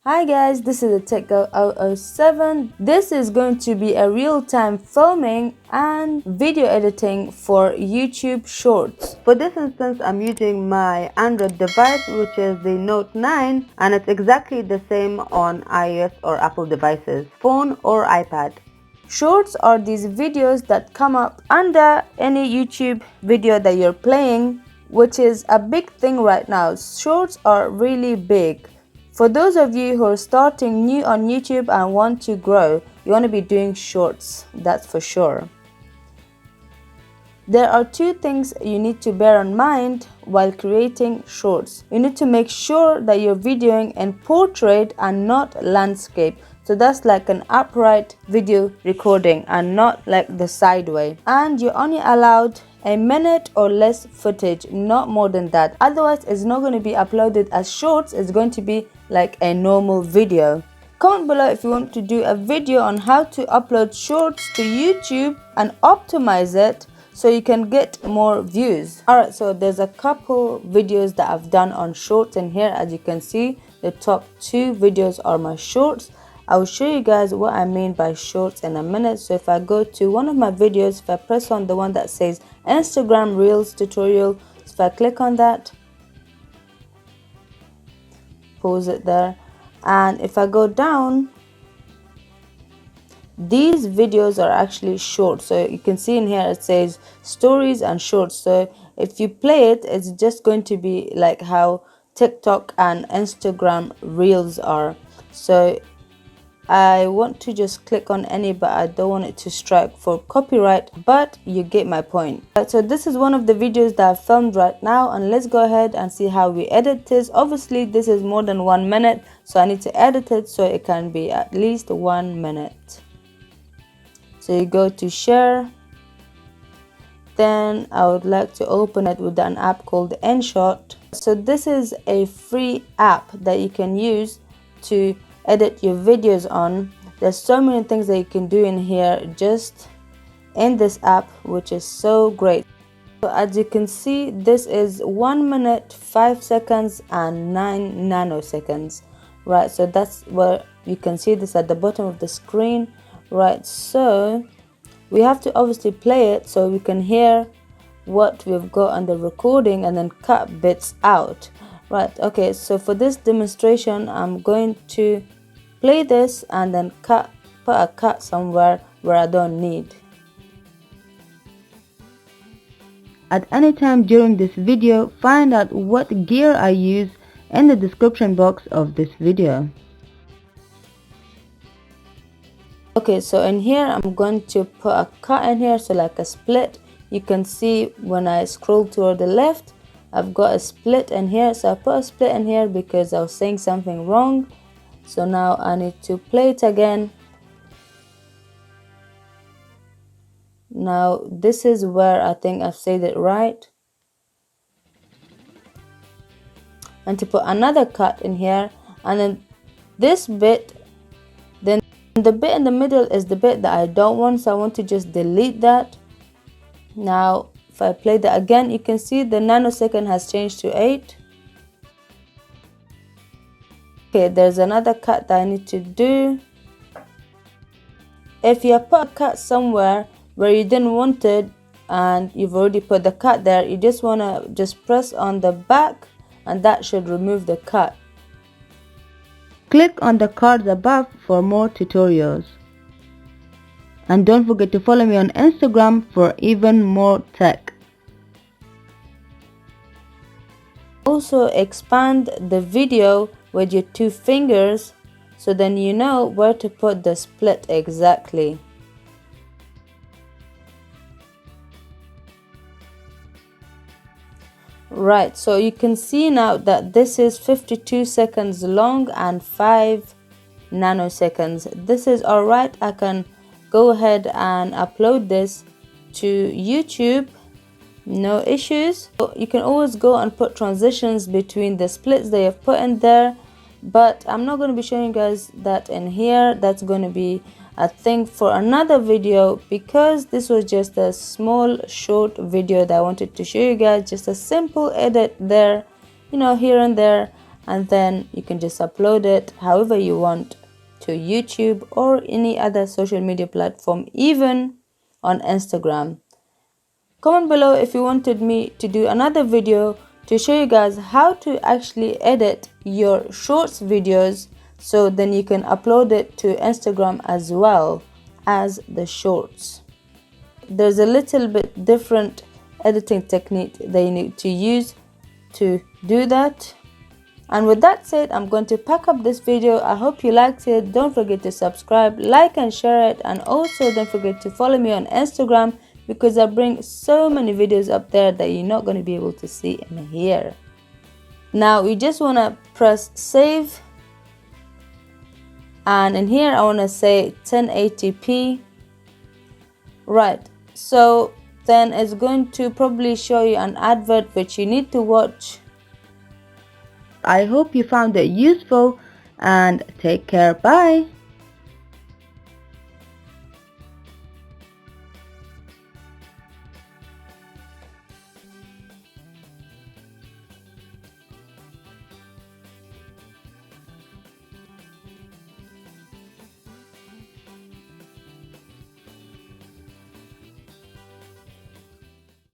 Hi guys, this is the Tech Girl 007. This is going to be a real-time filming and video editing for YouTube Shorts. For this instance, I'm using my Android device, which is the Note 9, and it's exactly the same on iOS or Apple devices, phone or iPad. Shorts are these videos that come up under any YouTube video that you're playing, which is a big thing right now. Shorts are really big. For those of you who are starting new on YouTube and want to grow, you want to be doing shorts, that's for sure. There are two things you need to bear in mind while creating shorts. You need to make sure that you're videoing in portrait and not landscape. So that's like an upright video recording and not like the sideway. And you're only allowed a minute or less footage, not more than that. Otherwise, it's not going to be uploaded as shorts. It's going to be like a normal video. Comment below if you want to do a video on how to upload shorts to YouTube and optimize it so you can get more views. Alright, so there's a couple videos that I've done on shorts in here. As you can see, the top 2 videos are my shorts. I will show you guys what I mean by shorts in a minute. So if I go to one of my videos, if I press on the one that says Instagram Reels tutorial, so if I click on that, pause it there, and if I go down, these videos are actually short. So you can see in here it says stories and shorts. So if you play it, it's just going to be like how TikTok and Instagram Reels are. So I want to just click on any, but I don't want it to strike for copyright, but you get my point. So this is one of the videos that I filmed right now, and let's go ahead and see how we edit this. Obviously this is more than 1 minute, so I need to edit it so it can be at least 1 minute. So you go to share, then I would like to open it with an app called InShot. So this is a free app that you can use to edit your videos on. There's so many things that you can do in here just in this app, which is so great. So as you can see, this is 1 minute 5 seconds and 9 nanoseconds, right? So that's where you can see this at the bottom of the screen, right? So we have to obviously play it so we can hear what we've got on the recording and then cut bits out, right? Okay, so for this demonstration, I'm going to play this and then put a cut somewhere where I don't need. At any time during this video, find out what gear I use in the description box of this video. Okay, so in here I'm going to put a cut in here, so like a split. You can see when I scroll toward the left, I've got a split in here. So I put a split in here because I was saying something wrong. So now I need to play it again. Now this is where I think I've said it right. And to put another cut in here, and then this bit, then the bit in the middle is the bit that I don't want, so I want to just delete that. Now if I play that again, you can see the nanosecond has changed to 8. Okay, there's another cut that I need to do. If you put a cut somewhere where you didn't want it and you've already put the cut there, you just want to just press on the back and that should remove the cut. Click on the cards above for more tutorials. And don't forget to follow me on Instagram for even more tech. Also expand the video with your 2 fingers so then you know where to put the split exactly. Right, so you can see now that this is 52 seconds long and 5 nanoseconds. This is alright. I can go ahead and upload this to YouTube, no issues. So you can always go and put transitions between the splits that you've put in there, but I'm not going to be showing you guys that in here. That's going to be a thing for another video, because this was just a small short video that I wanted to show you guys, just a simple edit there, you know, here and there, and then you can just upload it however you want to YouTube or any other social media platform, even on Instagram. Comment below if you wanted me to do another video to show you guys how to actually edit your shorts videos, so then you can upload it to Instagram as well as the shorts. There's a little bit different editing technique that you need to use to do that. And with that said, I'm going to pack up this video. I hope you liked it. Don't forget to subscribe, like and share it, and also don't forget to follow me on Instagram, because I bring so many videos up there that you're not going to be able to see in here. Now you just want to press save, and in here I want to say 1080p. Right, so then it's going to probably show you an advert which you need to watch. I hope you found it useful, and take care. Bye.